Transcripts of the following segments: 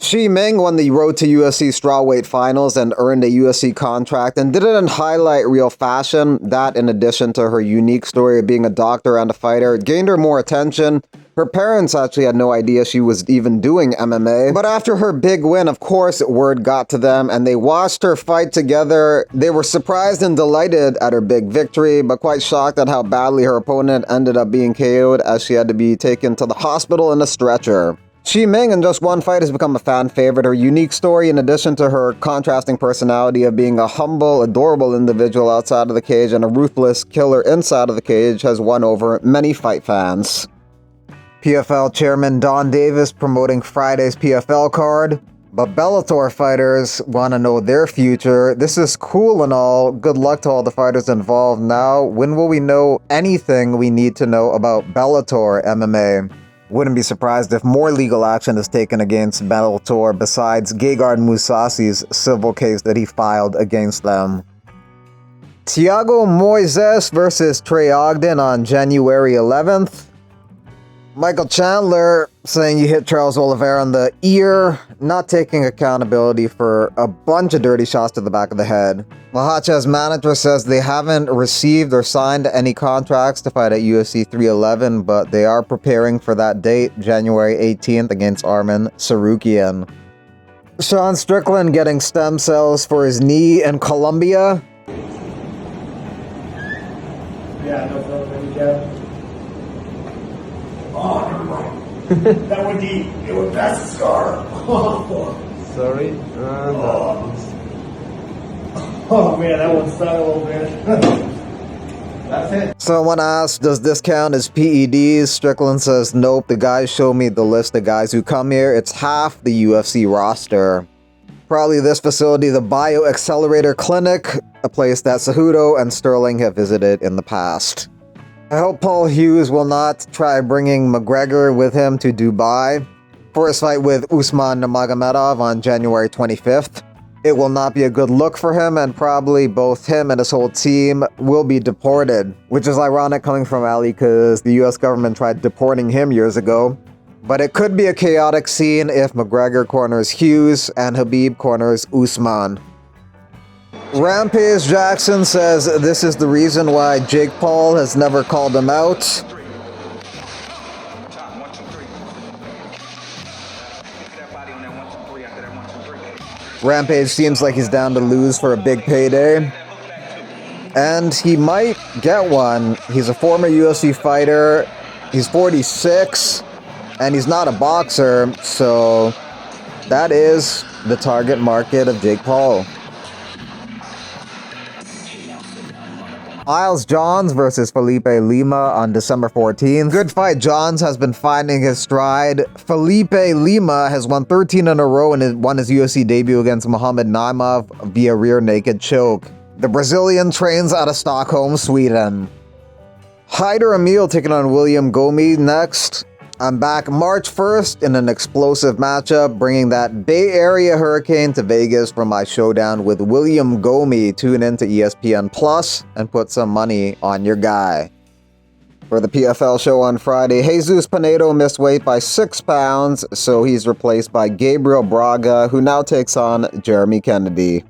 Shi Ming won the Road to UFC strawweight finals and earned a UFC contract and did it in highlight reel fashion. That, in addition to her unique story of being a doctor and a fighter, gained her more attention. Her parents actually had no idea she was even doing MMA. But after her big win, of course, word got to them and they watched her fight together. They were surprised and delighted at her big victory, but quite shocked at how badly her opponent ended up being KO'd as she had to be taken to the hospital in a stretcher. Shi Ming, in just one fight, has become a fan favorite. Her unique story, in addition to her contrasting personality of being a humble, adorable individual outside of the cage and a ruthless killer inside of the cage, has won over many fight fans. PFL chairman Don Davis promoting Friday's PFL card, but Bellator fighters want to know their future. This is cool and all. Good luck to all the fighters involved. Now, when will we know anything we need to know about Bellator MMA? Wouldn't be surprised if more legal action is taken against Bellator besides Gegard Mousasi's civil case that he filed against them. Thiago Moises versus Trey Ogden on January 11th. Michael Chandler saying you hit Charles Oliveira on the ear, not taking accountability for a bunch of dirty shots to the back of the head. Makhachev's manager says they haven't received or signed any contracts to fight at UFC 311, but they are preparing for that date, January 18th, against Arman Tsarukyan. Sean Strickland getting stem cells for his knee in Colombia. Yeah, no problem, yeah. Oh, never mind. That would be, it would pass the scar. Oh, fuck. Sorry. Oh man, that one stung a little bit. That's it. Someone asked, does this count as PEDs? Strickland says, nope. The guys show me the list of guys who come here. It's half the UFC roster. Probably this facility, the Bio Accelerator Clinic, a place that Cejudo and Sterling have visited in the past. I hope Paul Hughes will not try bringing McGregor with him to Dubai for his fight with Usman Nurmagomedov on January 25th. It will not be a good look for him, and probably both him and his whole team will be deported, which is ironic coming from Ali because the US government tried deporting him years ago. But it could be a chaotic scene if McGregor corners Hughes and Khabib corners Usman. Rampage Jackson says this is the reason why Jake Paul has never called him out. Rampage seems like he's down to lose for a big payday. And he might get one. He's a former UFC fighter. He's 46. And he's not a boxer. So that is the target market of Jake Paul. Isles Johns versus Felipe Lima on December 14th. Good fight. Johns has been finding his stride. Felipe Lima has won 13 in a row and won his UFC debut against Muhammad Naimov via rear naked choke. The Brazilian trains out of Stockholm, Sweden. Hyder Emil taking on William Gomi next. I'm back March 1st in an explosive matchup, bringing that Bay Area Hurricane to Vegas for my showdown with William Gomi. Tune in to ESPN Plus and put some money on your guy. For the PFL show on Friday, Jesus Pinedo missed weight by 6 pounds, so he's replaced by Gabriel Braga, who now takes on Jeremy Kennedy.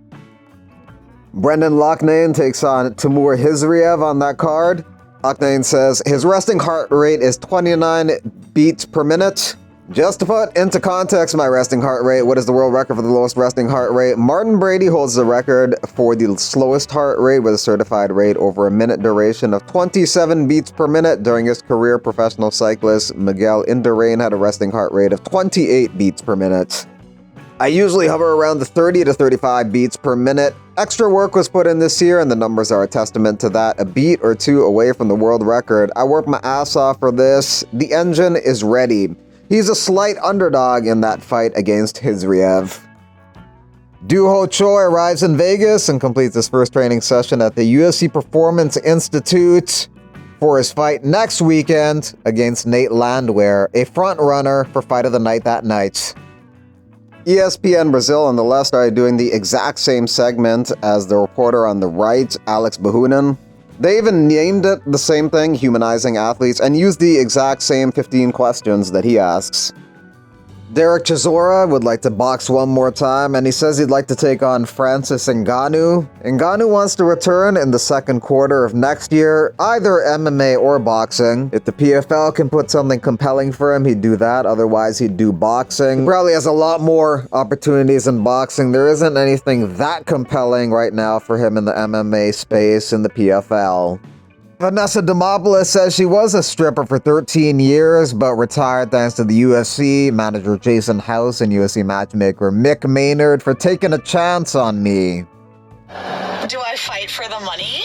Brendan Loughnane takes on Timur Hizriev on that card. Loughnane says his resting heart rate is 29 beats per minute. Just to put into context my resting heart rate, what is the world record for the lowest resting heart rate? Martin Brady holds the record for the slowest heart rate with a certified rate over a minute duration of 27 beats per minute. During his career, professional cyclist Miguel Indurain had a resting heart rate of 28 beats per minute. I usually hover around the 30 to 35 beats per minute. Extra work was put in this year, and the numbers are a testament to that. A beat or two away from the world record. I worked my ass off for this. The engine is ready. He's a slight underdog in that fight against Hizriev. Doo Ho Choi arrives in Vegas and completes his first training session at the UFC Performance Institute for his fight next weekend against Nate Landwehr, a front runner for Fight of the Night that night. ESPN Brazil on the left started doing the exact same segment as the reporter on the right, Alex Bahunin. They even named it the same thing, humanizing athletes, and used the exact same 15 questions that he asks. Derek Chisora would like to box one more time, and he says he'd like to take on Francis Ngannou. Ngannou wants to return in the second quarter of next year, either MMA or boxing. If the PFL can put something compelling for him, he'd do that. Otherwise, he'd do boxing. He probably has a lot more opportunities in boxing. There isn't anything that compelling right now for him in the MMA space in the PFL. Vanessa Demopoulos says she was a stripper for 13 years, but retired thanks to the UFC, manager Jason House, and UFC matchmaker Mick Maynard for taking a chance on me. Do I fight for the money?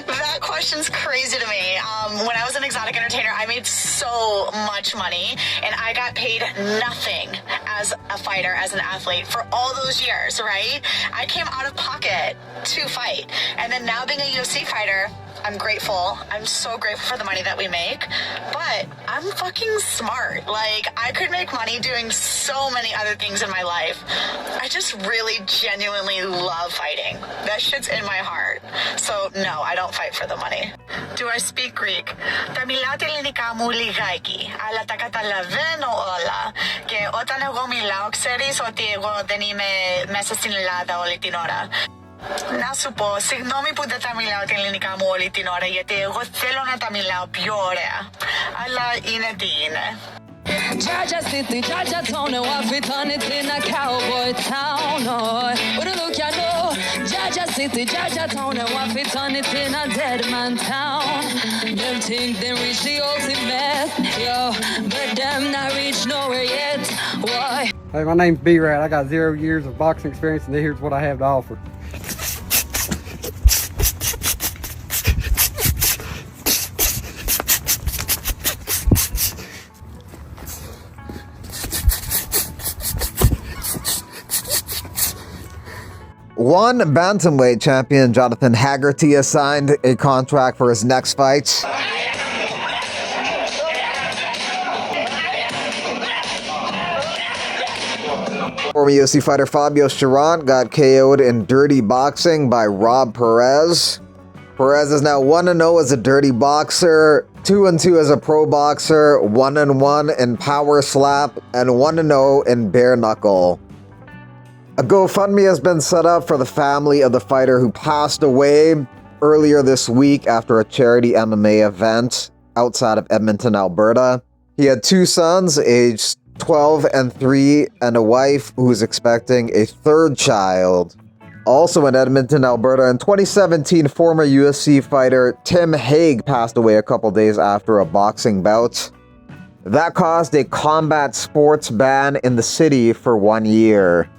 That question's crazy to me. When I was an exotic entertainer, I made so much money, and I got paid nothing as a fighter, as an athlete, for all those years, right? I came out of pocket to fight, and then now being a UFC fighter, I'm grateful. I'm so grateful for the money that we make, but I'm fucking smart. Like, I could make money doing so many other things in my life. I just really genuinely love fighting. That shit's in my heart. So no, I don't fight for the money. Do I speak Greek? Tamilati linikamu ligayki. Ala takatalaveno ola. Και όταν εγώ μιλάω, ξέρεις ότι εγώ δεν είμαι μέσα στην Ελλάδα όλη την ώρα. Να σου πω, συγγνώμη που δεν τα μιλάω την ελληνικά μου όλη την ώρα, γιατί εγώ θέλω να τα μιλάω πιο ωραία. Αλλά είναι τι είναι. Georgia City, Georgia town, and what we turn it in a cowboy town. Oh, what a look you know. Georgia City, Georgia town, and what we turn it in a dead man town. Them think they reach the ultimate, yo, but them not reach nowhere yet. Why? Hey, my name's B-Rat. I got 0 years of boxing experience, and here's what I have to offer. One bantamweight champion, Jonathan Haggerty, has signed a contract for his next fight. Former UFC fighter Fabio Cherant got KO'd in dirty boxing by Rob Perez. Perez is now 1-0 as a dirty boxer, 2-2 as a pro boxer, 1-1 in power slap, and 1-0 in bare knuckle. A GoFundMe has been set up for the family of the fighter who passed away earlier this week after a charity MMA event outside of Edmonton, Alberta. He had 2 sons, aged 12 and 3, and a wife who is expecting a 3rd child. Also in Edmonton, Alberta, in 2017, former UFC fighter Tim Hague passed away a couple days after a boxing bout. That caused a combat sports ban in the city for 1 year.